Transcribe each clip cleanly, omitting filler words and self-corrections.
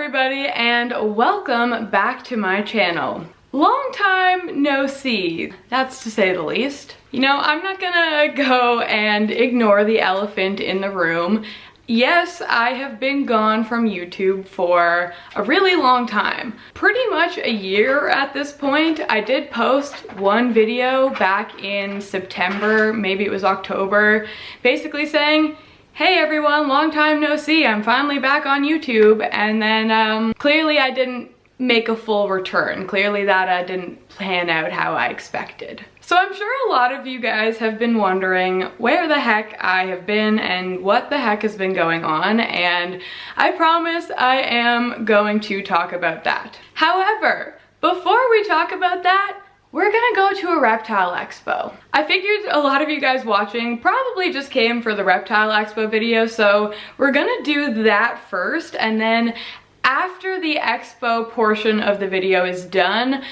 everybody, and welcome back to my channel. Long time no see, that's to say the least. You know, I'm not gonna go and ignore the elephant in the room. Yes, I have been gone from YouTube for a really long time. Pretty much a year at this point. I did post one video back in September, maybe it was October, basically saying, hey everyone, long time no see, I'm finally back on YouTube. And then clearly I didn't make a full return. Clearly that didn't pan out how I expected. So I'm sure a lot of you guys have been wondering where the heck I have been and what the heck has been going on, and I promise I am going to talk about that. However, before we talk about that, we're gonna go to a Reptile Expo. I figured a lot of you guys watching probably just came for the Reptile Expo video, so we're gonna do that first, and then after the expo portion of the video is done,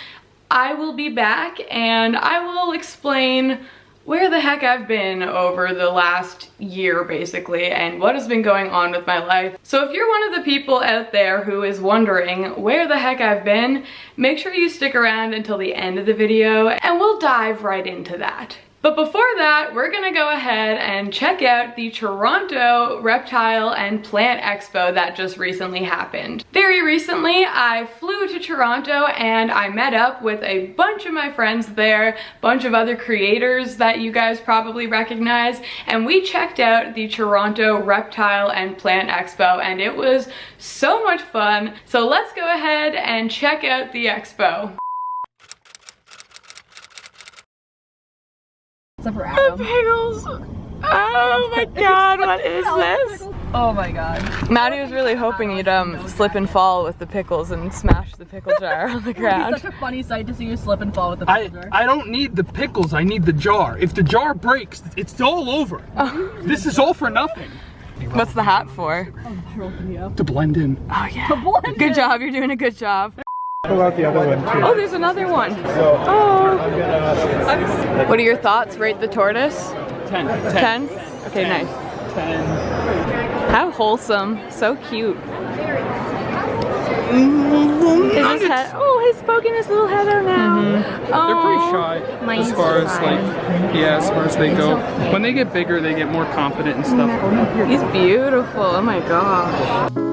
I will be back and I will explain where the heck I've been over the last year basically and what has been going on with my life. So if you're one of the people out there who is wondering where the heck I've been, make sure you stick around until the end of the video and we'll dive right into that. But before that, we're gonna go ahead and check out the Toronto Reptile and Plant Expo that just recently happened. Very recently, I flew to Toronto and I met up with a bunch of my friends there, a bunch of other creators that you guys probably recognize, and we checked out the Toronto Reptile and Plant Expo, and it was so much fun. So let's go ahead and check out the expo. The pickles! Oh my god, what is this? Oh my god. Maddie was really hoping you'd slip and fall with the pickles and smash the pickle jar on the ground. It's such a funny sight to see you slip and fall with the pickle jar. I don't need the pickles, I need the jar. If the jar breaks, it's all over. Oh. This is all for nothing. What's the hat for? To blend in. Oh yeah. Good job, you're doing a good job. Pull out the other one too. Oh, there's another one. So, oh. I'm What are your thoughts? Rate the tortoise? 10. 10? Okay, 10. nice. 10. How wholesome. So cute. Is his head, oh, he's poking his little head out now. They're pretty shy as far as as far as they go. When they get bigger, they get more confident and stuff. He's beautiful. Oh my gosh.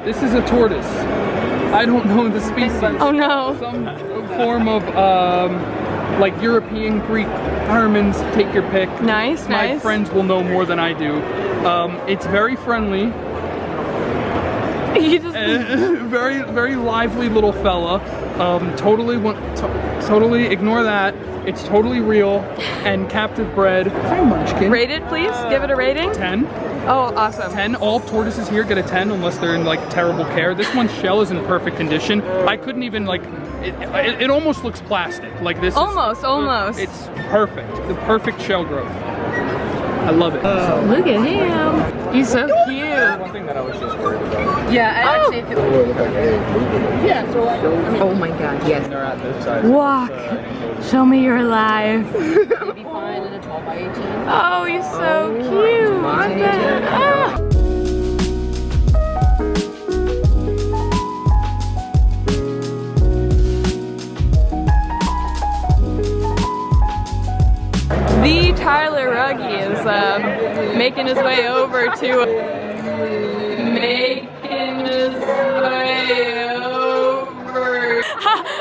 This is a tortoise. I don't know the species. Oh no. Some form of like European Greek Hermans, take your pick. Nice, My nice. friends will know more than I do. It's very friendly. He just Very, very lively little fella. Totally ignore that. It's totally real and captive bred. Hi, Munchkin. rate it, please. Give it a rating. 10. Oh, awesome. 10. All tortoises here get a 10 unless they're in like terrible care. This one's shell is in perfect condition. I couldn't even like, it almost looks plastic. Like this Almost. It's perfect. The perfect shell growth. I love it. Look at him. He's so cute. one thing that I was just worried about. Yeah, actually, yeah, so Oh my god, yes. They're at this size. Walk. Show me your life. it'd be fine in a 12 by 18. Oh, he's so cute. Look at that. Ah. The Tyler Ruggie is making his way over to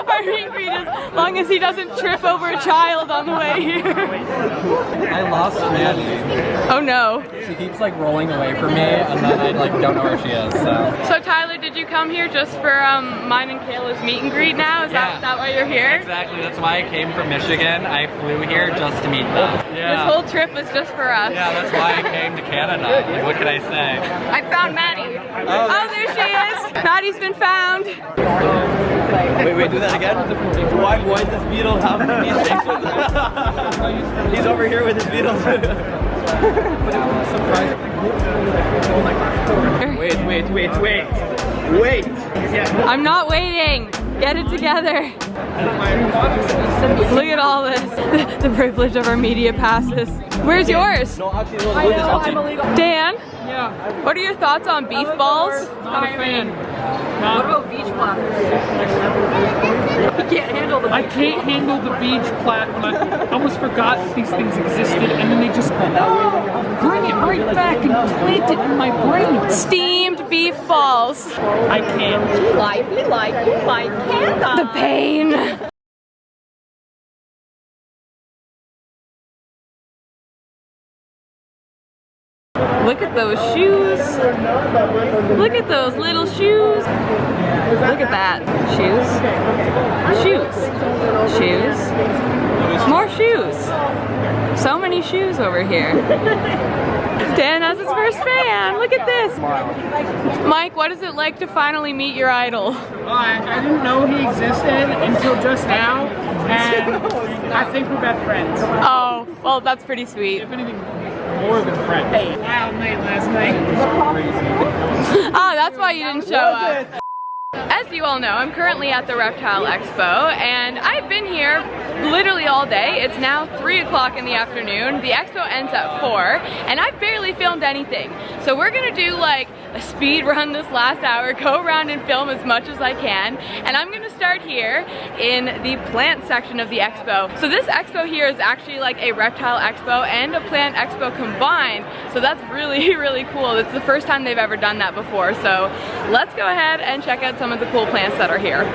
Our meet and greet is as long as he doesn't trip over a child on the way here. I lost Maddie. Oh no. She keeps like rolling away from me and then I like don't know where she is, So Tyler, did you come here just for mine and Kayla's meet and greet now? Is that why you're here? Exactly, that's why I came from Michigan. I flew here just to meet them. This whole trip was just for us. Yeah, that's why I came to Canada. Like, what can I say? I found Maddie. Oh, there she is. Maddie's been found. Wait, do that again? Why is this beetle having these things? He's over here with his beetles. Wait. I'm not waiting. Get it together. Look at all this. The privilege of our media passes. Where's yours? No, actually, I'm illegal. Dan, Yeah, what are your thoughts on beef balls? not a fan. What about beach platters? You can't handle the I can't handle the beach plat. I almost forgot these things existed, and then they just bring it right back and plant it in my brain. Steamed beef balls. I can't. be like you might can't. The pain. Look at those shoes. Look at those little shoes. Look at that. Shoes. Shoes. Shoes. More shoes. So many shoes over here. Dan has his first fan. Look at this. Mike, what is it like to finally meet your idol? I didn't know he existed until just now, and I think we're best friends. Oh, well, that's pretty sweet. If anything, more than friends. Hey, wild night last night. Ah, that's why you didn't show up. As you all know, I'm currently at the Reptile Expo, and I've been here literally all day. It's now 3 o'clock in the afternoon. The expo ends at 4, and I've barely filmed anything. So we're gonna do like a speed run this last hour, go around and film as much as I can, and I'm gonna start here in the plant section of the expo. So this expo here is actually like a reptile expo and a plant expo combined, so that's really, really cool. It's the first time they've ever done that before, so let's go ahead and check out some of the cool plants that are here.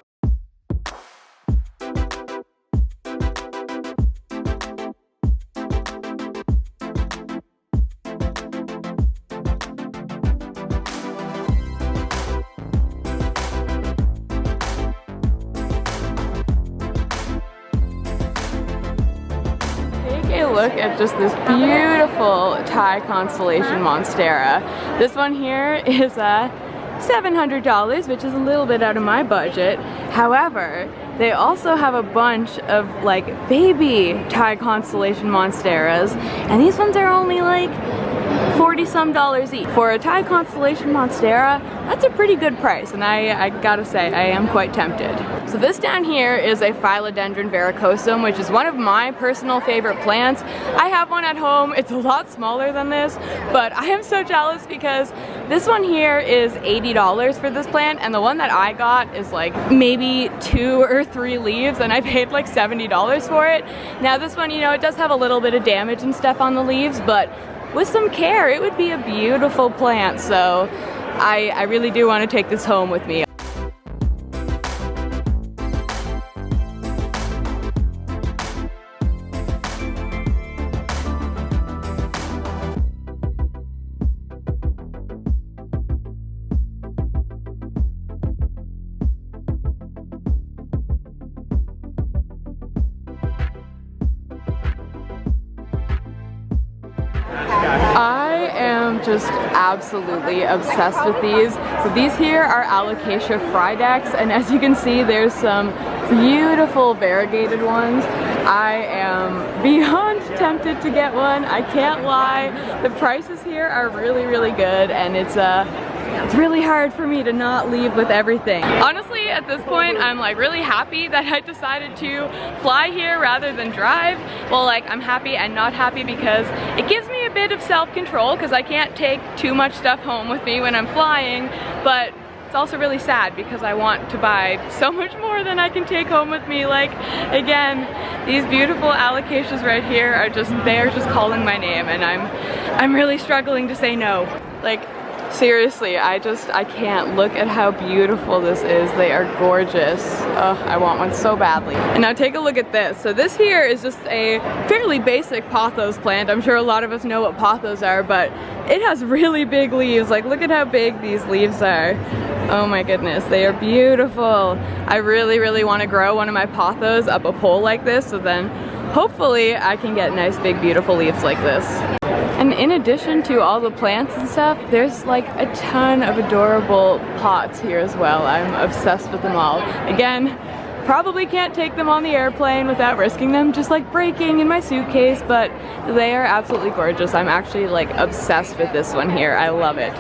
Take a look at just this beautiful Thai constellation monstera. This one here is $700, which is a little bit out of my budget. However, they also have a bunch of like baby Thai constellation monsteras, and these ones are only like $40-some each. For a Thai constellation monstera, that's a pretty good price, and I gotta say, I am quite tempted. So this down here is a Philodendron varicosum, which is one of my personal favorite plants. I have one at home. It's a lot smaller than this, but I am so jealous because this one here is $80 for this plant, and the one that I got is like maybe 2 or 3 leaves, and I paid like $70 for it. Now this one, you know, it does have a little bit of damage and stuff on the leaves, but with some care, it would be a beautiful plant. So I really do want to take this home with me. I am just absolutely obsessed with these. So these here are Alocasia fridex, and as you can see, there's some beautiful variegated ones. I am beyond tempted to get one. I can't lie. The prices here are really, really good, and it's really hard for me to not leave with everything. Honestly, at this point, I'm like really happy that I decided to fly here rather than drive. Well, like I'm happy and not happy because it gives me a bit of self-control because I can't take too much stuff home with me when I'm flying, but it's also really sad because I want to buy so much more than I can take home with me. Like, again, these beautiful alocasias right here are just, they are just calling my name, and I'm really struggling to say no. Like, seriously, I can't. Look at how beautiful this is. They are gorgeous. Oh, I want one so badly. And now take a look at this. So this here is just a fairly basic pothos plant. I'm sure a lot of us know what pothos are, but it has really big leaves. Like, look at how big these leaves are. Oh my goodness, they are beautiful. I really, really want to grow one of my pothos up a pole like this, so then hopefully I can get nice big beautiful leaves like this. And in addition to all the plants and stuff, there's like a ton of adorable pots here as well. I'm obsessed with them all. Again, probably can't take them on the airplane without risking them just like breaking in my suitcase, but they are absolutely gorgeous. I'm actually like obsessed with this one here. I love it.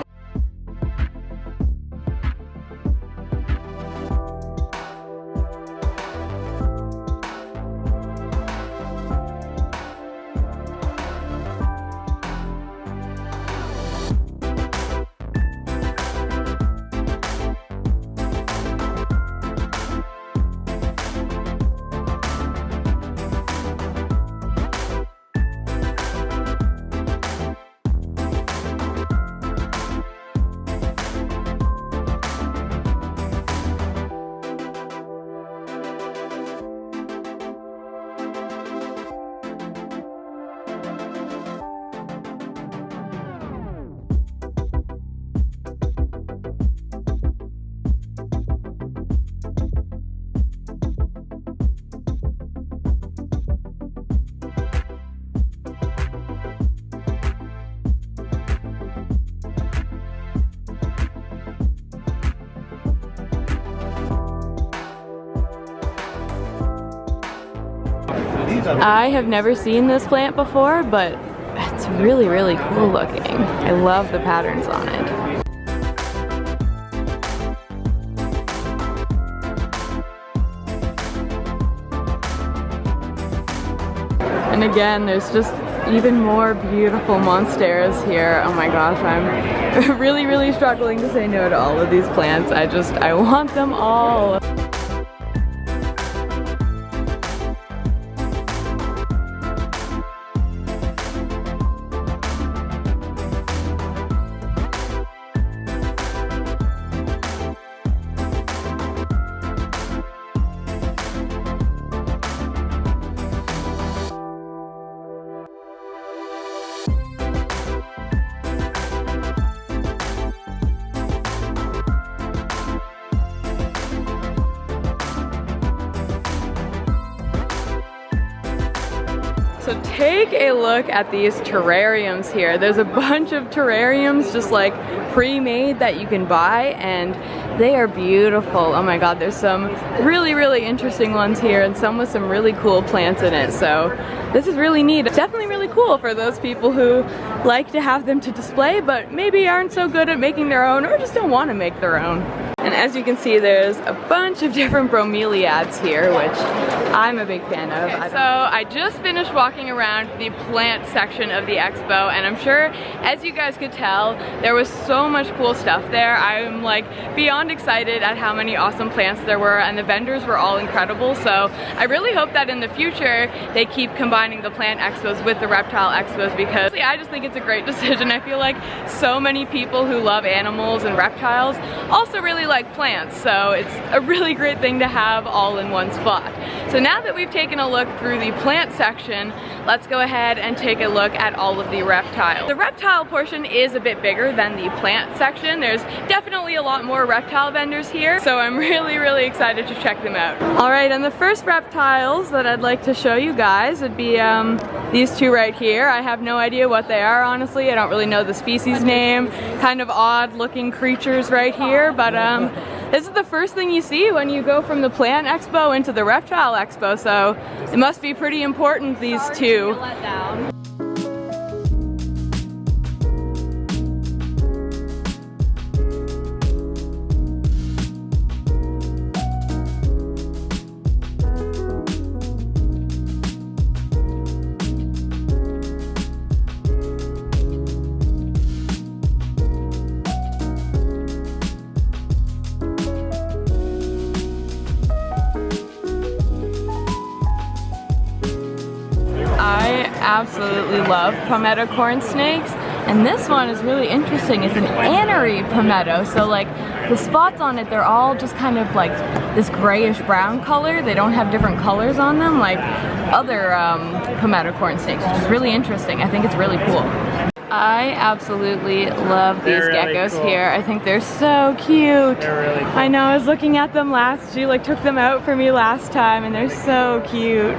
I have never seen this plant before, but it's really, really cool looking. I love the patterns on it. And again, there's just even more beautiful monsteras here. Oh my gosh, I'm really, really struggling to say no to all of these plants. I want them all. So take a look at these terrariums here. There's a bunch of terrariums just like pre-made that you can buy, and they are beautiful. Oh my god, there's some really, really interesting ones here and some with some really cool plants in it. So this is really neat. It's definitely really cool for those people who like to have them to display but maybe aren't so good at making their own or just don't want to make their own. And as you can see, there's a bunch of different bromeliads here, which I'm a big fan of. Okay, so I just finished walking around the plant section of the expo, and I'm sure, as you guys could tell, there was so much cool stuff there. I'm like beyond excited at how many awesome plants there were, and the vendors were all incredible. So I really hope that in the future they keep combining the plant expos with the reptile expos, because I just think it's a great decision. I feel like so many people who love animals and reptiles also really like plants, so it's a really great thing to have all in one spot. So now that we've taken a look through the plant section, let's go ahead and take a look at all of the reptiles. The reptile portion is a bit bigger than the plant section. There's definitely a lot more reptile vendors here, so I'm really, really excited to check them out. Alright, and the first reptiles that I'd like to show you guys would be these two right here. I have no idea what they are, honestly. I don't really know the species name. Kind of odd looking creatures right here, but this is the first thing you see when you go from the plant expo into the reptile expo, so it must be pretty important, these two. I absolutely love palmetto corn snakes, and this one is really interesting. It's an anery palmetto, so like the spots on it, they're all just kind of like this grayish brown color. They don't have different colors on them like other palmetto corn snakes, which is really interesting. I think it's really cool. I absolutely love these geckos here. I think they're so cute. They're really cool. I know, I was looking at them last. She like took them out for me last time, and they're so cute.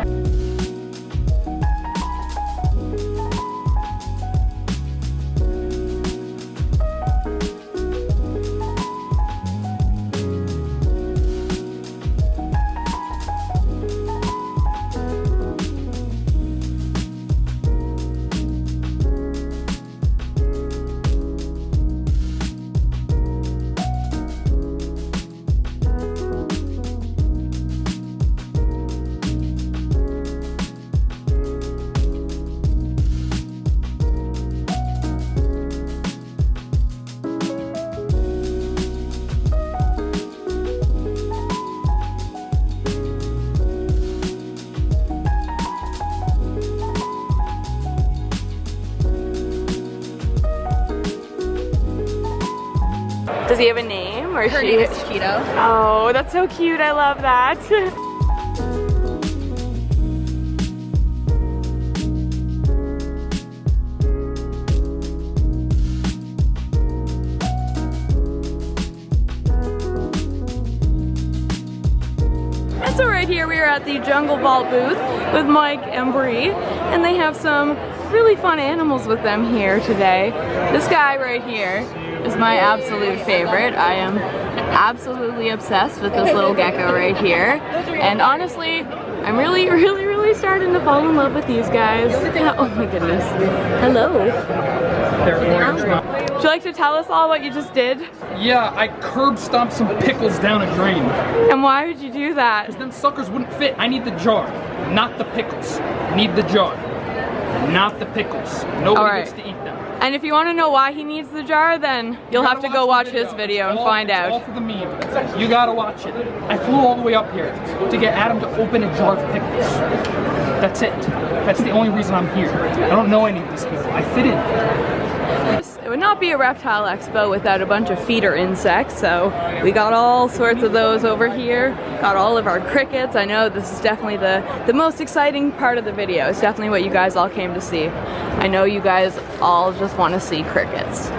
Does he have a name or Her name is Cheeto. Oh, that's so cute. I love that. And so right here we are at the Jungle Vault booth with Mike and Bree, and they have some really fun animals with them here today. This guy right here is my absolute favorite. I am absolutely obsessed with this little gecko right here, and honestly I'm really starting to fall in love with these guys. Oh my goodness. Hello. Would you like to tell us all what you just did? Yeah, I curb stomped some pickles down a drain. And why would you do that? Because them suckers wouldn't fit. I need the jar, not the pickles. Need the jar, not the pickles. Nobody gets to eat them. And if you want to know why he needs the jar, then you'll have to go watch his video and find out. It's all for the meme. You gotta watch it. I flew all the way up here to get Adam to open a jar of pickles. That's it. That's the only reason I'm here. I don't know any of these people. I fit in. It would not be a Reptile Expo without a bunch of feeder insects, so we got all sorts of those over here. Got all of our crickets. I know this is definitely the most exciting part of the video. It's definitely what you guys all came to see. I know you guys all just want to see crickets.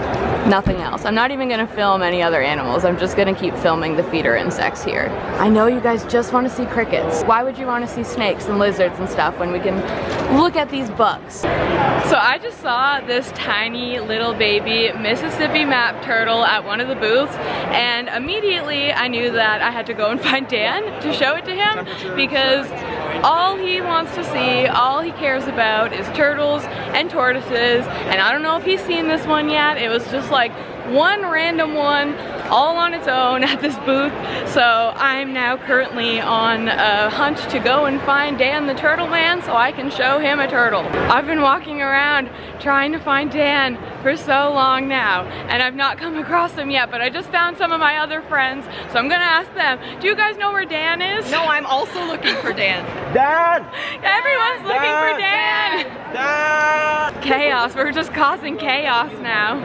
Nothing else. I'm not even going to film any other animals. I'm just going to keep filming the feeder insects here. I know you guys just want to see crickets. Why would you want to see snakes and lizards and stuff when we can look at these bugs? So I just saw this tiny little baby Mississippi map turtle at one of the booths, and immediately I knew that I had to go and find Dan to show it to him, because all he wants to see, all he cares about is turtles and tortoises, and I don't know if he's seen this one yet. It was just like one random one all on its own at this booth. So I'm now currently on a hunt to go and find Dan the Turtle Man so I can show him a turtle. I've been walking around trying to find Dan for so long now, and I've not come across him yet, but I just found some of my other friends, so I'm gonna ask them, do you guys know where Dan is? No, I'm also looking for Dan. Dad! Everyone's looking for Dan! Dad! Chaos, we're just causing chaos now.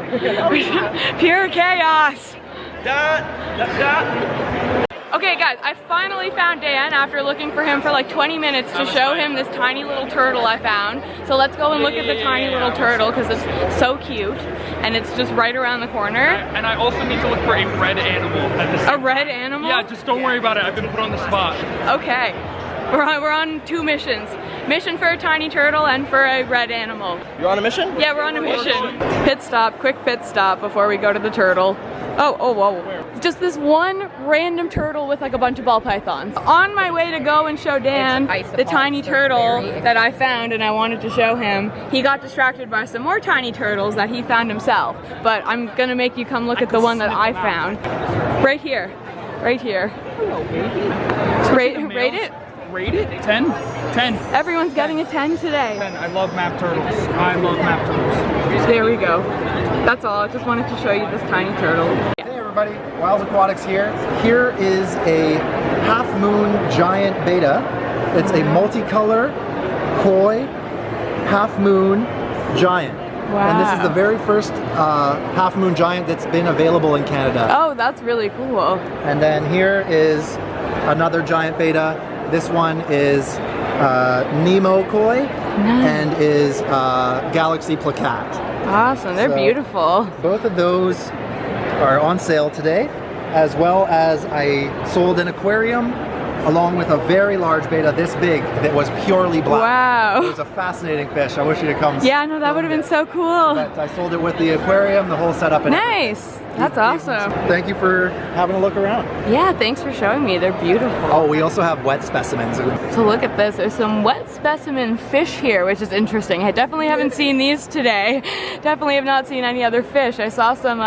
Pure chaos. Dad! Dad! Okay guys, I finally found Dan after looking for him for like 20 minutes to show him this tiny little turtle I found. So let's go and look at the tiny little turtle because it's so cute and it's just right around the corner. And I also need to look for a red animal at this. A red animal? Yeah, just don't worry about it. I've been put on the spot. Okay. We're on two missions. Mission for a tiny turtle and for a red animal. You on a mission? Yeah, we're on a mission. Pit stop, quick pit stop before we go to the turtle. Oh, whoa. Just this one random turtle with like a bunch of ball pythons. On my way to go and show Dan the tiny turtle that I found and I wanted to show him, he got distracted by some more tiny turtles that he found himself. But I'm gonna make you come look at the one that I found. Right here. Right here. Hello, baby. Rate it? Rate it? 10? 10. Everyone's getting a 10 today. 10. I love map turtles. I love map turtles. There we go. That's all. I just wanted to show you this tiny turtle. Hey everybody, Wild Aquatics here. Here is a half-moon giant beta. It's a multicolor, koi, half-moon giant. Wow. And this is the very first half-moon giant that's been available in Canada. Oh, that's really cool. And then here is another giant beta. This one is Nemo koi and is Galaxy placat. Awesome, they're beautiful. Both of those are on sale today, as well as I sold an aquarium along with a very large beta this big that was purely black. Wow. It was a fascinating fish. I wish you to come. Yeah, no, that would have been so cool. But I sold it with the aquarium, the whole setup. And nice. That's awesome. Thank you for having a look around. Yeah, thanks for showing me. They're beautiful. Oh, we also have wet specimens. So look at this. There's some wet specimen fish here, which is interesting. I definitely haven't seen these today. Definitely have not seen any other fish. I saw some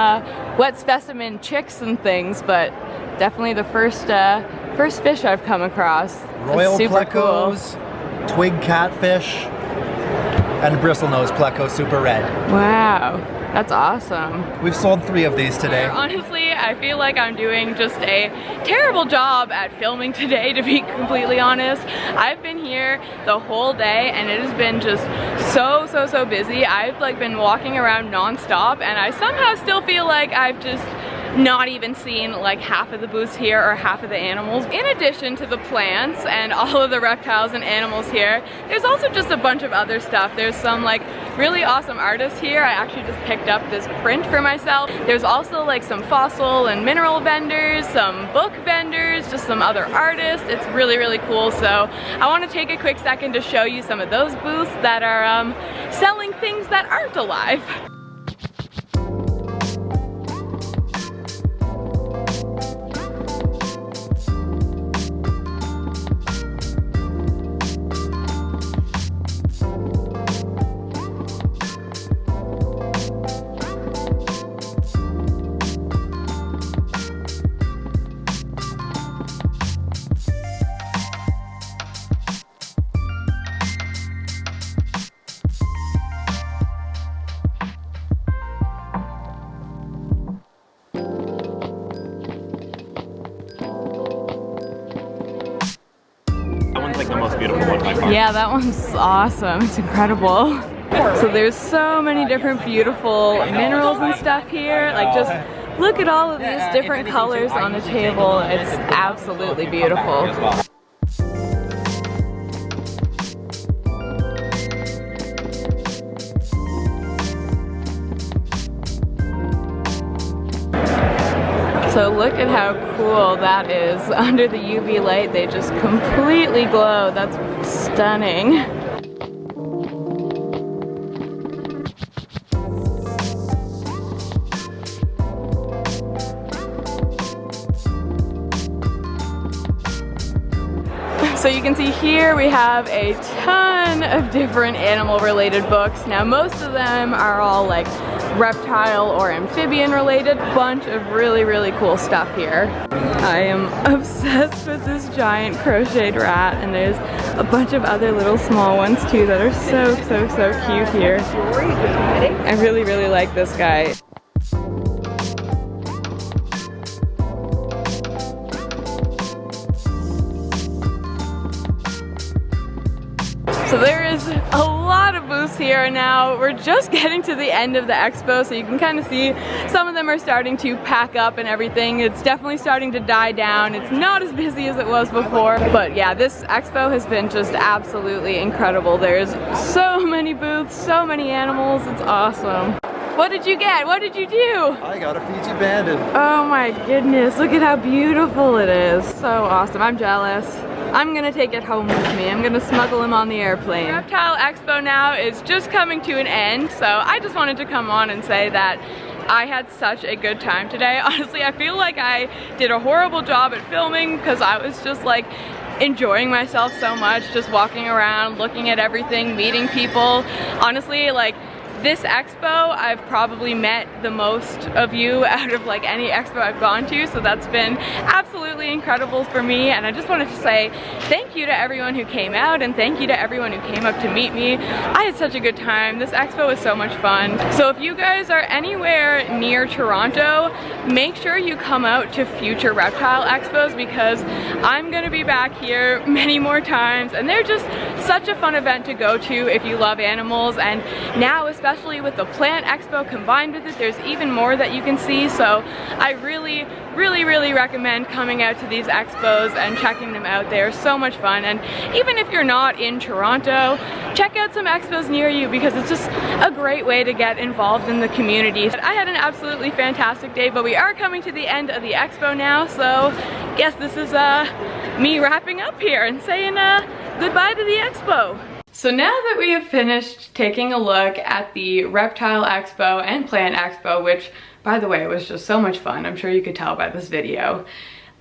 wet specimen chicks and things, but definitely the first fish I've come across. Royal super plecos, twig catfish, and bristlenose pleco super red. Wow, that's awesome. We've sold 3 of these today. Honestly, I feel like I'm doing just a terrible job at filming today, to be completely honest. I've been here the whole day and it has been just so busy. I've like been walking around non-stop and I somehow still feel like I've just not even seen like half of the booths here or half of the animals. In addition to the plants and all of the reptiles and animals here, there's also just a bunch of other stuff. There's some like really awesome artists here. I actually just picked up this print for myself. There's also like some fossil and mineral vendors, some book vendors, just some other artists. It's really, really cool. So I want to take a quick second to show you some of those booths that are selling things that aren't alive. The most beautiful one by far. Yeah, that one's awesome. It's incredible. So there's so many different beautiful minerals and stuff here. Like, just look at all of these different colors on the table. It's absolutely beautiful. So look at how cool that is. Under the UV light, they just completely glow. That's stunning. So you can see here we have a ton of different animal related books. Now most of them are all like reptile or amphibian related. Bunch of really, really cool stuff here. I am obsessed with this giant crocheted rat, and there's a bunch of other little small ones too that are so cute here. I really, really like this guy. So there is a lot of booths here now. We're just getting to the end of the expo, so you can kind of see some of them are starting to pack up and everything. It's definitely starting to die down. It's not as busy as it was before, but yeah, this expo has been just absolutely incredible. There's so many booths, so many animals. It's awesome. What did you get? What did you do? I got a Fiji banded. Oh my goodness, look at how beautiful it is. So awesome, I'm jealous. I'm gonna take it home with me. I'm gonna smuggle him on the airplane. Reptile Expo now is just coming to an end, so I just wanted to come on and say that I had such a good time today. Honestly, I feel like I did a horrible job at filming because I was just like enjoying myself so much, just walking around, looking at everything, meeting people. Honestly, like, this expo, I've probably met the most of you out of like any expo I've gone to, so that's been absolutely incredible for me. And I just wanted to say thank you to everyone who came out, and thank you to everyone who came up to meet me. I had such a good time. This expo was so much fun. So if you guys are anywhere near Toronto, make sure you come out to future reptile expos, because I'm gonna be back here many more times, and they're just such a fun event to go to if you love animals. And now, especially with the plant expo combined with it, there's even more that you can see. So I really recommend coming out to these expos and checking them out. They are so much fun. And even if you're not in Toronto, check out some expos near you, because it's just a great way to get involved in the community. I had an absolutely fantastic day, but we are coming to the end of the expo now, so I guess this is me wrapping up here and saying goodbye to the expo. So now that we have finished taking a look at the Reptile Expo and Plant Expo, which, by the way, was just so much fun, I'm sure you could tell by this video,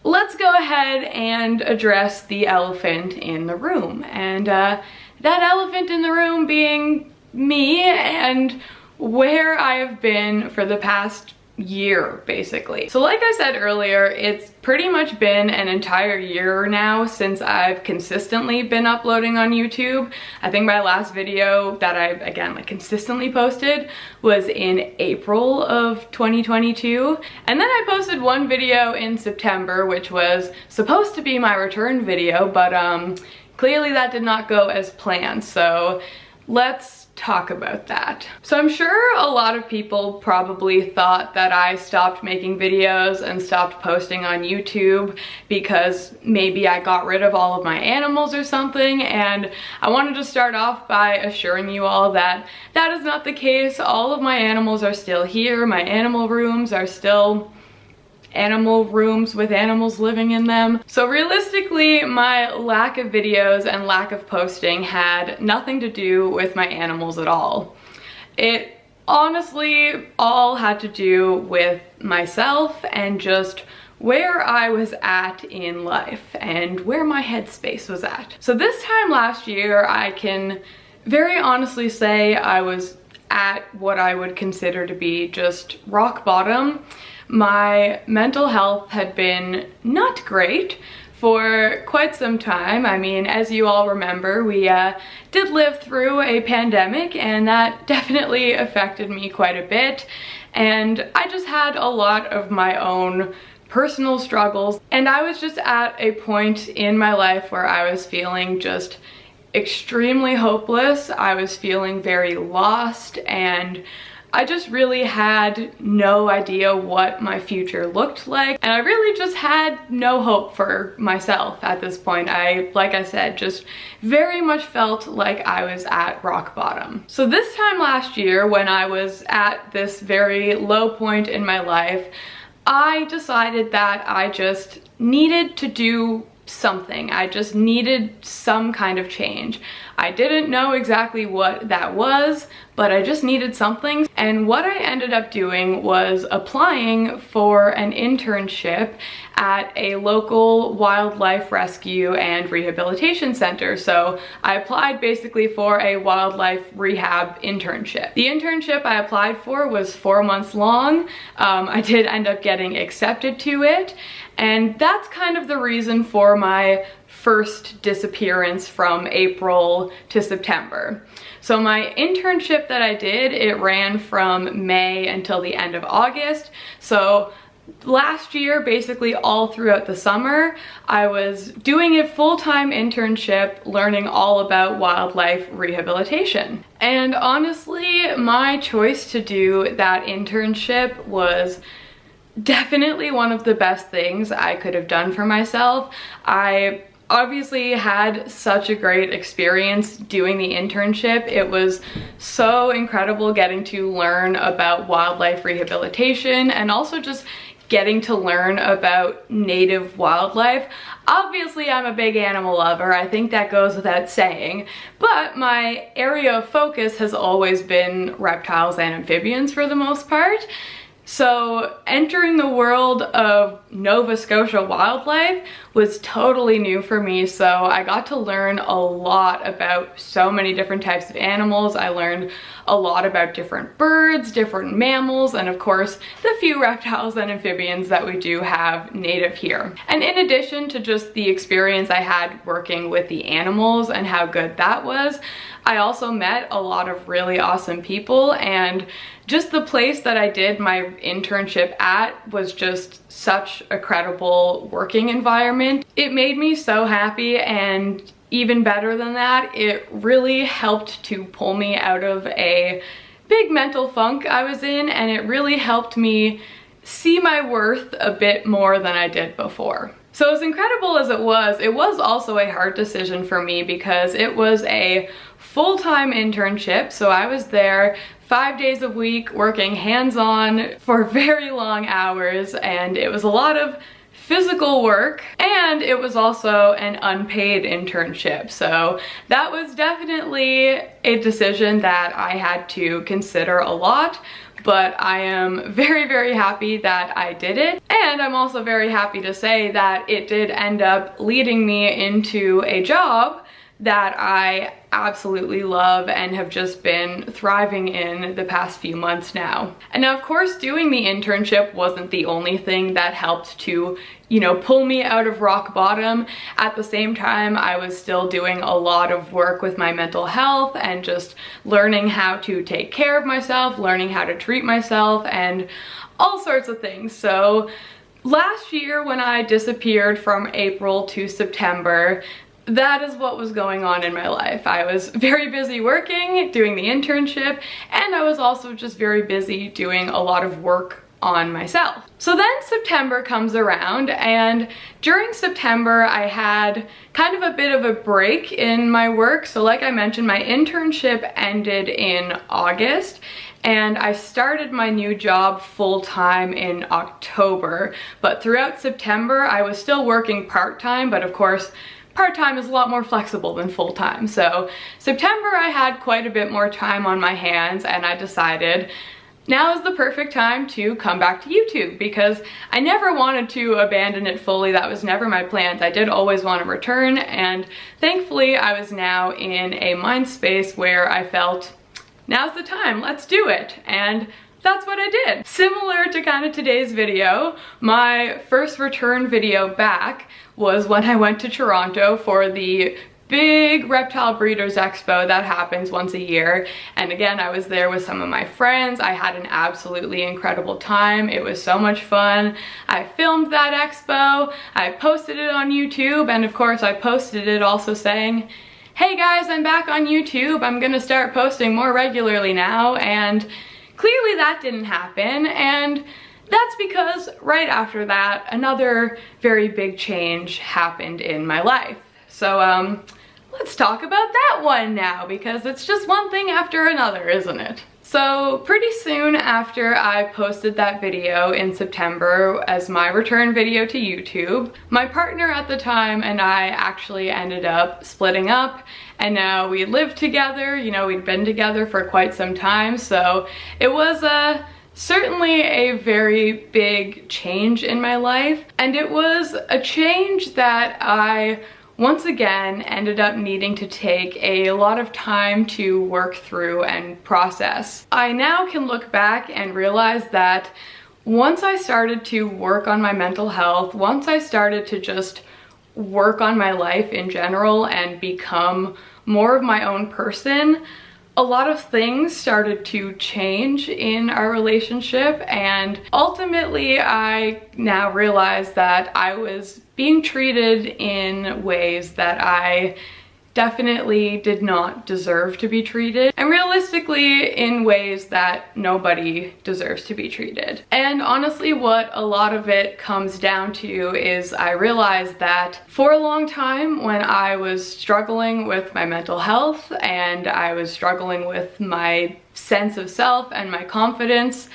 let's go ahead and address the elephant in the room. And that elephant in the room being me and where I have been for the past year, basically. So like I said earlier, it's pretty much been an entire year now since I've consistently been uploading on YouTube. I think my last video that I, again, like consistently posted was in April of 2022. And then I posted one video in September, which was supposed to be my return video, but clearly that did not go as planned. So let's talk about that. So I'm sure a lot of people probably thought that I stopped making videos and stopped posting on YouTube because maybe I got rid of all of my animals or something, and I wanted to start off by assuring you all that that is not the case. All of my animals are still here. My animal rooms are still animal rooms with animals living in them. So realistically, my lack of videos and lack of posting had nothing to do with my animals at all. It honestly all had to do with myself and just where I was at in life and where my headspace was at. So this time last year, I can very honestly say I was at what I would consider to be just rock bottom. My mental health had been not great for quite some time. I mean, as you all remember, we did live through a pandemic, and that definitely affected me quite a bit. And I just had a lot of my own personal struggles, and I was just at a point in my life where I was feeling just extremely hopeless. I was feeling very lost, and I just really had no idea what my future looked like, and I really just had no hope for myself at this point. Like I said, just very much felt like I was at rock bottom. So this time last year, when I was at this very low point in my life, I decided that I just needed to do something. I just needed some kind of change. I didn't know exactly what that was, but I just needed something. And what I ended up doing was applying for an internship at a local wildlife rescue and rehabilitation center. So I applied basically for a wildlife rehab internship. The internship I applied for was 4 months long. I did end up getting accepted to it, and that's kind of the reason for my first disappearance from April to September. So my internship that I did, it ran from May until the end of August. So last year, basically all throughout the summer, I was doing a full-time internship learning all about wildlife rehabilitation. And honestly, my choice to do that internship was definitely one of the best things I could have done for myself. I obviously had such a great experience doing the internship. It was so incredible getting to learn about wildlife rehabilitation and also just getting to learn about native wildlife. Obviously, I'm a big animal lover. I think that goes without saying, but my area of focus has always been reptiles and amphibians for the most part. So entering the world of Nova Scotia wildlife was totally new for me. So I got to learn a lot about so many different types of animals. I learned a lot about different birds, different mammals, and of course the few reptiles and amphibians that we do have native here. And in addition to just the experience I had working with the animals and how good that was, I also met a lot of really awesome people, and just the place that I did my internship at was just such a credible working environment. It made me so happy, and even better than that, it really helped to pull me out of a big mental funk I was in, and it really helped me see my worth a bit more than I did before. So as incredible as it was also a hard decision for me because it was a full-time internship. So I was there 5 days a week working hands-on for very long hours, and it was a lot of physical work, and it was also an unpaid internship. So that was definitely a decision that I had to consider a lot, but I am very, very happy that I did it. And I'm also very happy to say that it did end up leading me into a job that I absolutely love and have just been thriving in the past few months now. And now, of course, doing the internship wasn't the only thing that helped to, you know, pull me out of rock bottom. At the same time, I was still doing a lot of work with my mental health and just learning how to take care of myself, learning how to treat myself, and all sorts of things. So last year when I disappeared from April to September, that is what was going on in my life. I was very busy working, doing the internship, and I was also just very busy doing a lot of work on myself. So then September comes around, and during September I had kind of a bit of a break in my work. So like I mentioned, my internship ended in August, and I started my new job full-time in October. But throughout September I was still working part-time, but of course part-time is a lot more flexible than full-time. So September I had quite a bit more time on my hands, and I decided now is the perfect time to come back to YouTube, because I never wanted to abandon it fully. That was never my plans. I did always want to return, and thankfully I was now in a mind space where I felt now's the time, let's do it. And that's what I did. Similar to kind of today's video, my first return video back was when I went to Toronto for the big Reptile Breeders Expo that happens once a year. And again, I was there with some of my friends. I had an absolutely incredible time. It was so much fun. I filmed that expo, I posted it on YouTube, and of course I posted it also saying, hey guys, I'm back on YouTube. I'm gonna start posting more regularly now. And clearly that didn't happen, and that's because right after that, another very big change happened in my life. So let's talk about that one now, because it's just one thing after another, isn't it? So pretty soon after I posted that video in September as my return video to YouTube, my partner at the time and I actually ended up splitting up, and now we live together. You know, we'd been together for quite some time, so it was certainly a very big change in my life, and it was a change that I once again ended up needing to take a lot of time to work through and process. I now can look back and realize that once I started to work on my mental health, once I started to just work on my life in general and become more of my own person, a lot of things started to change in our relationship, and ultimately I now realize that I was being treated in ways that I definitely did not deserve to be treated, and realistically in ways that nobody deserves to be treated. And honestly, what a lot of it comes down to is I realized that for a long time when I was struggling with my mental health and I was struggling with my sense of self and my confidence,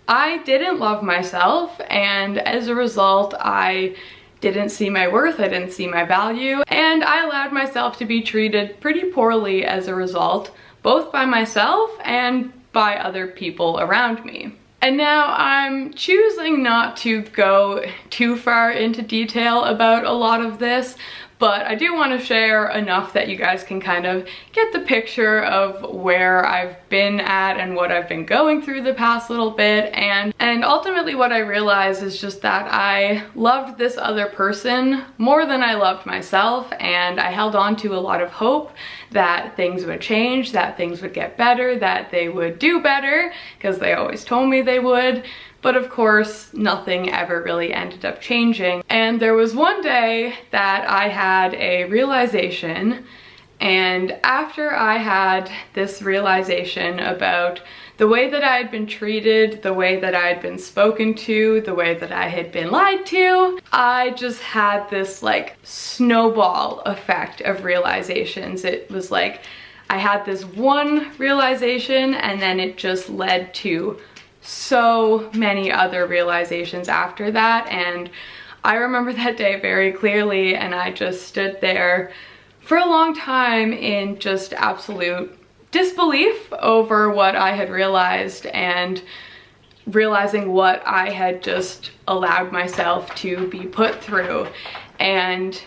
I didn't love myself, and as a result I didn't see my worth, I didn't see my value, and I allowed myself to be treated pretty poorly as a result, both by myself and by other people around me. And now I'm choosing not to go too far into detail about a lot of this, but I do want to share enough that you guys can kind of get the picture of where I've been at and what I've been going through the past little bit. And ultimately what I realized is just that I loved this other person more than I loved myself, and I held on to a lot of hope that things would change, that things would get better, that they would do better, because they always told me they would. But of course, nothing ever really ended up changing. And there was one day that I had a realization, and after I had this realization about the way that I had been treated, the way that I had been spoken to, the way that I had been lied to, I just had this like snowball effect of realizations. It was like I had this one realization, and then it just led to so many other realizations after that. And I remember that day very clearly, and I just stood there for a long time in just absolute disbelief over what I had realized, and realizing what I had just allowed myself to be put through. And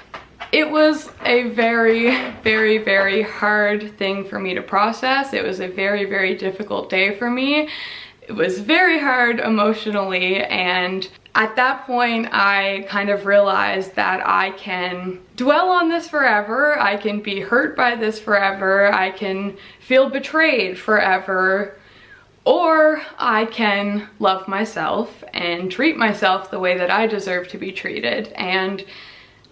it was a very, very, very hard thing for me to process. It was a very, very difficult day for me. It was very hard emotionally, and at that point I kind of realized that I can dwell on this forever, I can be hurt by this forever, I can feel betrayed forever, or I can love myself and treat myself the way that I deserve to be treated. And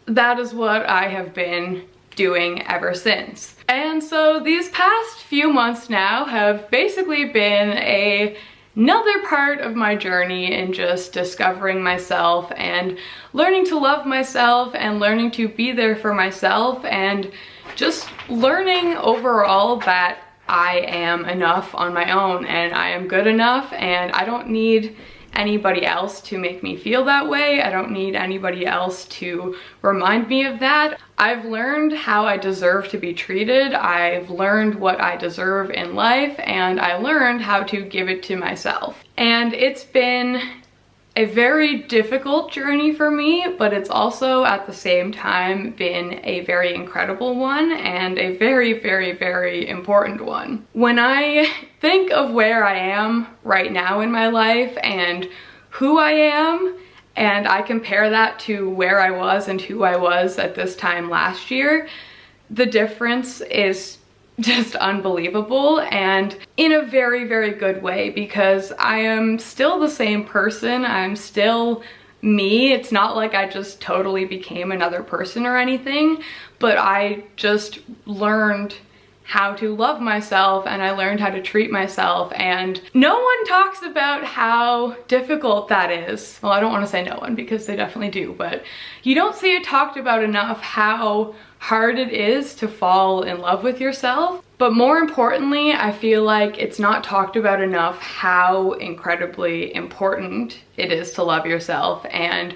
that is what I have been doing ever since. And so these past few months now have basically been another part of my journey in just discovering myself and learning to love myself and learning to be there for myself and just learning overall that I am enough on my own and I am good enough and I don't need anybody else to make me feel that way. I don't need anybody else to remind me of that. I've learned how I deserve to be treated. I've learned what I deserve in life and I learned how to give it to myself. And it's been a very difficult journey for me, but it's also at the same time been a very incredible one and a very, very, very important one. When I think of where I am right now in my life and who I am, and I compare that to where I was and who I was at this time last year, the difference is just unbelievable, and in a very, very good way, because I am still the same person. I'm still me. It's not like I just totally became another person or anything, but I just learned how to love myself and I learned how to treat myself, and no one talks about how difficult that is. Well, I don't want to say no one because they definitely do, but you don't see it talked about enough how hard it is to fall in love with yourself. But more importantly, I feel like it's not talked about enough how incredibly important it is to love yourself, and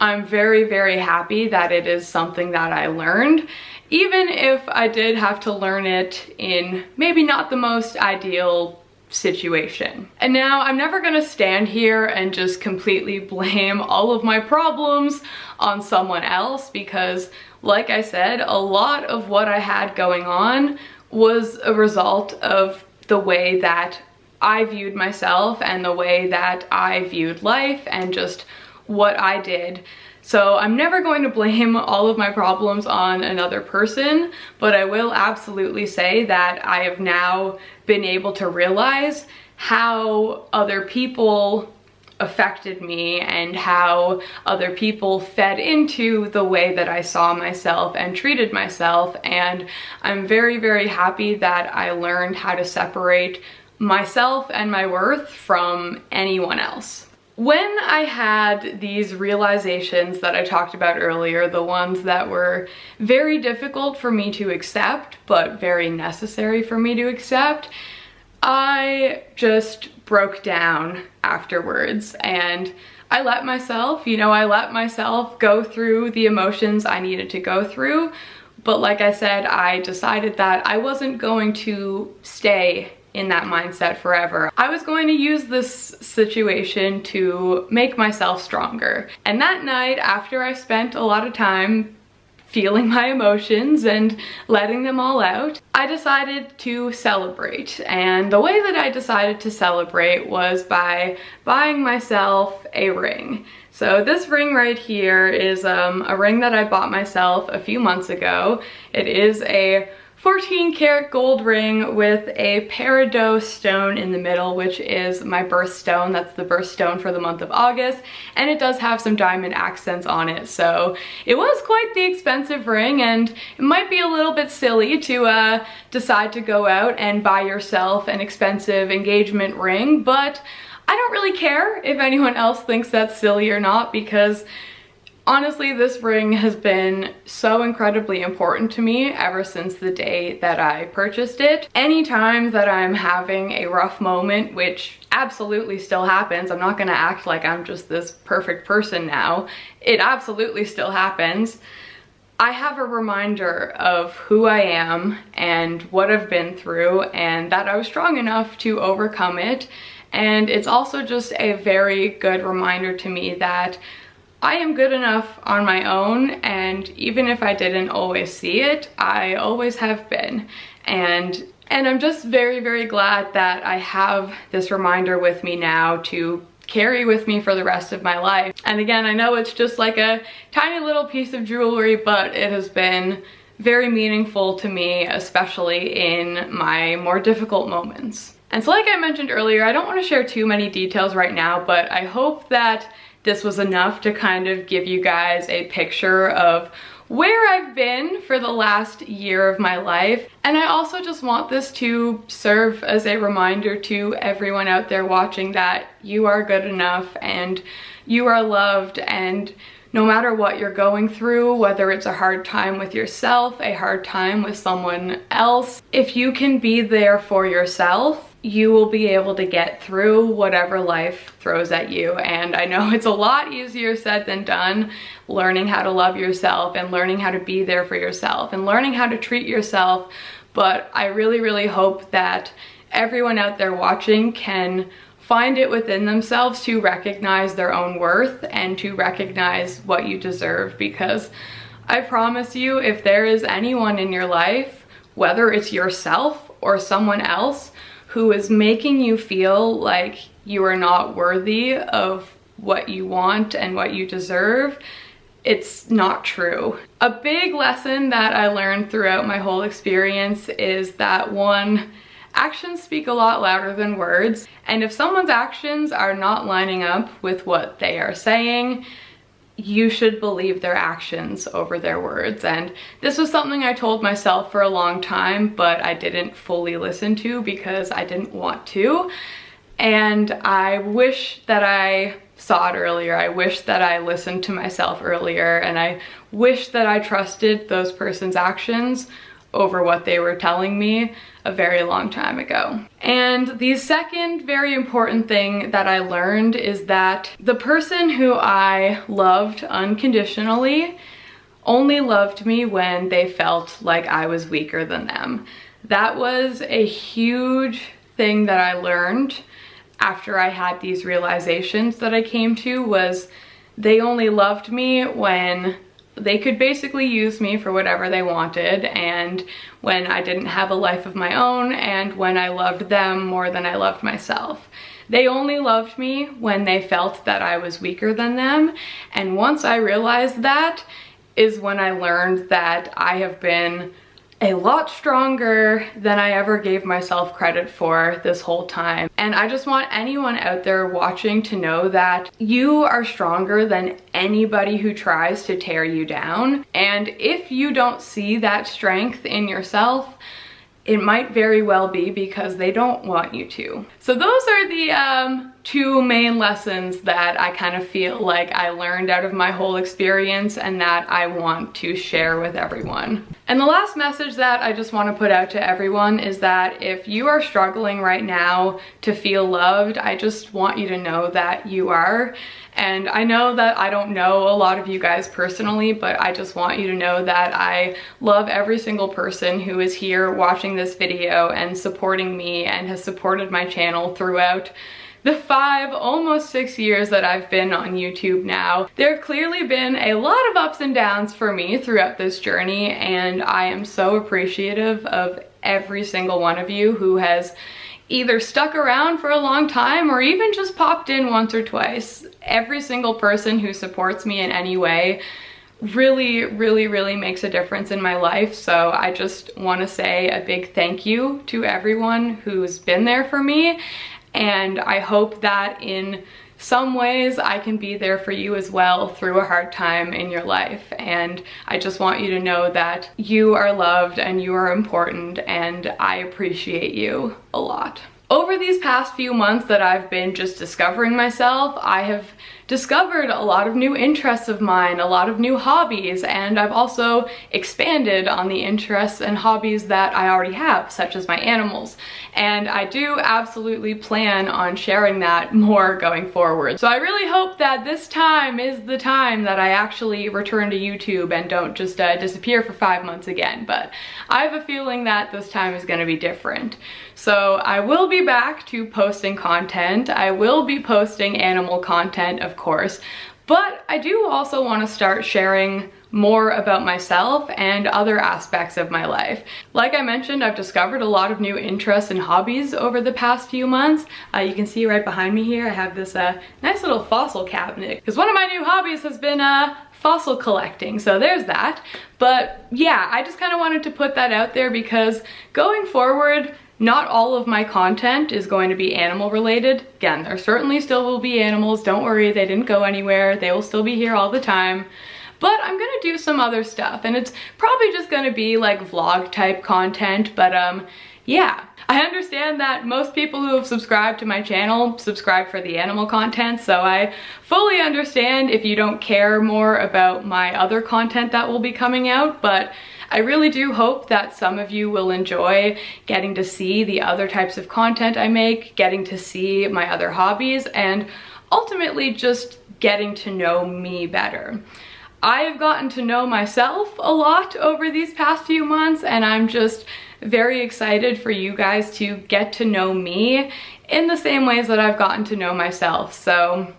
I'm very, very happy that it is something that I learned, even if I did have to learn it in maybe not the most ideal situation. And now I'm never gonna stand here and just completely blame all of my problems on someone else, because like I said, a lot of what I had going on was a result of the way that I viewed myself and the way that I viewed life and just what I did. So I'm never going to blame all of my problems on another person, but I will absolutely say that I have now been able to realize how other people affected me and how other people fed into the way that I saw myself and treated myself. And I'm very, very happy that I learned how to separate myself and my worth from anyone else. When I had these realizations that I talked about earlier, the ones that were very difficult for me to accept, but very necessary for me to accept, I just broke down afterwards and I let myself, I let myself go through the emotions I needed to go through. But like I said, I decided that I wasn't going to stay in that mindset forever. I was going to use this situation to make myself stronger. And that night, after I spent a lot of time feeling my emotions and letting them all out, I decided to celebrate. And the way that I decided to celebrate was by buying myself a ring. So this ring right here is a ring that I bought myself a few months ago. It is a 14 karat gold ring with a peridot stone in the middle, which is my birthstone. That's the birthstone for the month of August, and it does have some diamond accents on it. So it was quite the expensive ring, and it might be a little bit silly to decide to go out and buy yourself an expensive engagement ring, but I don't really care if anyone else thinks that's silly or not, because honestly, this ring has been so incredibly important to me ever since the day that I purchased it. Anytime that I'm having a rough moment, which absolutely still happens, I'm not gonna act like I'm just this perfect person now. It absolutely still happens. I have a reminder of who I am and what I've been through, and that I was strong enough to overcome it. And it's also just a very good reminder to me that I am good enough on my own, and even if I didn't always see it, I always have been. And I'm just very, very glad that I have this reminder with me now to carry with me for the rest of my life. And again, I know it's just like a tiny little piece of jewelry, but it has been very meaningful to me, especially in my more difficult moments. And so like I mentioned earlier, I don't want to share too many details right now, but I hope that this was enough to kind of give you guys a picture of where I've been for the last year of my life. And I also just want this to serve as a reminder to everyone out there watching that you are good enough and you are loved, and no matter what you're going through, whether it's a hard time with yourself, a hard time with someone else, if you can be there for yourself, you will be able to get through whatever life throws at you. And I know it's a lot easier said than done, learning how to love yourself and learning how to be there for yourself and learning how to treat yourself. But I really, really hope that everyone out there watching can find it within themselves to recognize their own worth and to recognize what you deserve, because I promise you, if there is anyone in your life, whether it's yourself or someone else, who is making you feel like you are not worthy of what you want and what you deserve, it's not true. A big lesson that I learned throughout my whole experience is that, one, actions speak a lot louder than words, and if someone's actions are not lining up with what they are saying, you should believe their actions over their words. And this was something I told myself for a long time, but I didn't fully listen to because I didn't want to. And I wish that I saw it earlier. I wish that I listened to myself earlier, and I wish that I trusted those person's actions over what they were telling me a very long time ago. And the second very important thing that I learned is that the person who I loved unconditionally only loved me when they felt like I was weaker than them. That was a huge thing that I learned after I had these realizations that I came to, was they only loved me when they could basically use me for whatever they wanted, and when I didn't have a life of my own, and when I loved them more than I loved myself. They only loved me when they felt that I was weaker than them, and once I realized that is when I learned that I have been a lot stronger than I ever gave myself credit for this whole time. And I just want anyone out there watching to know that you are stronger than anybody who tries to tear you down. And if you don't see that strength in yourself, it might very well be because they don't want you to. So those are the two main lessons that I kind of feel like I learned out of my whole experience and that I want to share with everyone. And the last message that I just want to put out to everyone is that if you are struggling right now to feel loved, I just want you to know that you are. And I know that I don't know a lot of you guys personally, but I just want you to know that I love every single person who is here watching this video and supporting me and has supported my channel throughout the 5, almost 6 years that I've been on YouTube now. There have clearly been a lot of ups and downs for me throughout this journey, and I am so appreciative of every single one of you who has either stuck around for a long time or even just popped in once or twice. Every single person who supports me in any way really, really, really makes a difference in my life. So I just want to say a big thank you to everyone who's been there for me. And I hope that in some ways I can be there for you as well through a hard time in your life. And I just want you to know that you are loved and you are important, and I appreciate you a lot. Over these past few months that I've been just discovering myself, I have discovered a lot of new interests of mine, a lot of new hobbies, and I've also expanded on the interests and hobbies that I already have, such as my animals. And I do absolutely plan on sharing that more going forward. So I really hope that this time is the time that I actually return to YouTube and don't just disappear for 5 months again. But I have a feeling that this time is going to be different. So I will be back to posting content. I will be posting animal content, of course, but I do also want to start sharing more about myself and other aspects of my life. Like I mentioned, I've discovered a lot of new interests and hobbies over the past few months. You can see right behind me here, I have this nice little fossil cabinet, because one of my new hobbies has been fossil collecting, so there's that. But yeah, I just kind of wanted to put that out there because going forward, not all of my content is going to be animal related. Again, there certainly still will be animals, don't worry, they didn't go anywhere, they will still be here all the time. but I'm gonna do some other stuff, and it's probably just gonna be like vlog type content, but yeah. I understand that most people who have subscribed to my channel subscribe for the animal content, so I fully understand if you don't care more about my other content that will be coming out, but I really do hope that some of you will enjoy getting to see the other types of content I make, getting to see my other hobbies, and ultimately just getting to know me better. I have gotten to know myself a lot over these past few months, and I'm just very excited for you guys to get to know me in the same ways that I've gotten to know myself. So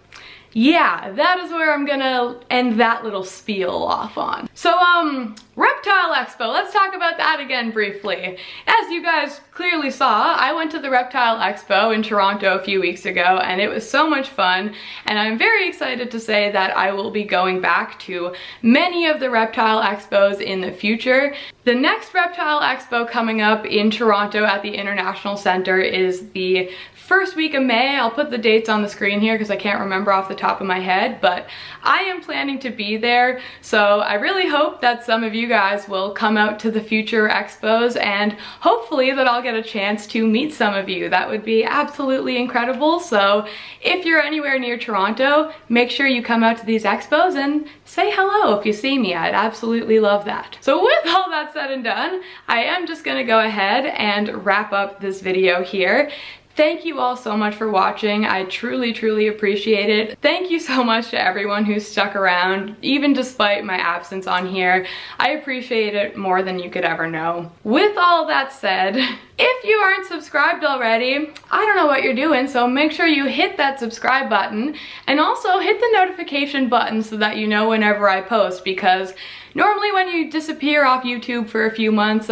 yeah, that is where I'm gonna end that little spiel off on. So Reptile Expo, let's talk about that again briefly. As you guys clearly saw, I went to the Reptile Expo in Toronto a few weeks ago, and it was so much fun, and I'm very excited to say that I will be going back to many of the Reptile Expos in the future. The next Reptile Expo coming up in Toronto at the International Centre is the first week of May. I'll put the dates on the screen here because I can't remember off the top of my head, but I am planning to be there, so I really hope that some of you guys will come out to the future expos, and hopefully that I'll get a chance to meet some of you. That would be absolutely incredible. So if you're anywhere near Toronto, make sure you come out to these expos and say hello if you see me. I'd absolutely love that. So with all that said and done, I am just gonna go ahead and wrap up this video here. Thank you all so much for watching. I truly, truly appreciate it. Thank you so much to everyone who's stuck around, even despite my absence on here. I appreciate it more than you could ever know. With all that said, if you aren't subscribed already, I don't know what you're doing, so make sure you hit that subscribe button and also hit the notification button so that you know whenever I post, because normally when you disappear off YouTube for a few months,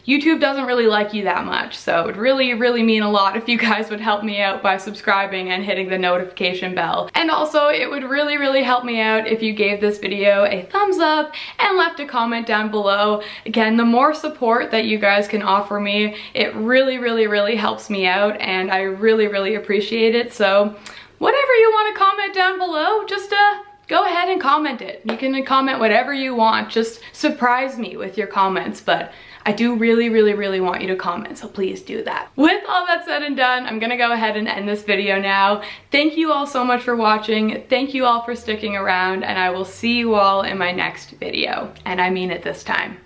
YouTube doesn't really like you that much, so it would really, really mean a lot if you guys would help me out by subscribing and hitting the notification bell. And also, it would really, really help me out if you gave this video a thumbs up and left a comment down below. Again, the more support that you guys can offer me, it really, really, really helps me out, and I really, really appreciate it. So whatever you want to comment down below, just go ahead and comment it. You can comment whatever you want. Just surprise me with your comments, but I do really, really, really want you to comment, so please do that. With all that said and done, I'm gonna go ahead and end this video now. Thank you all so much for watching. Thank you all for sticking around, and I will see you all in my next video. And I mean it this time.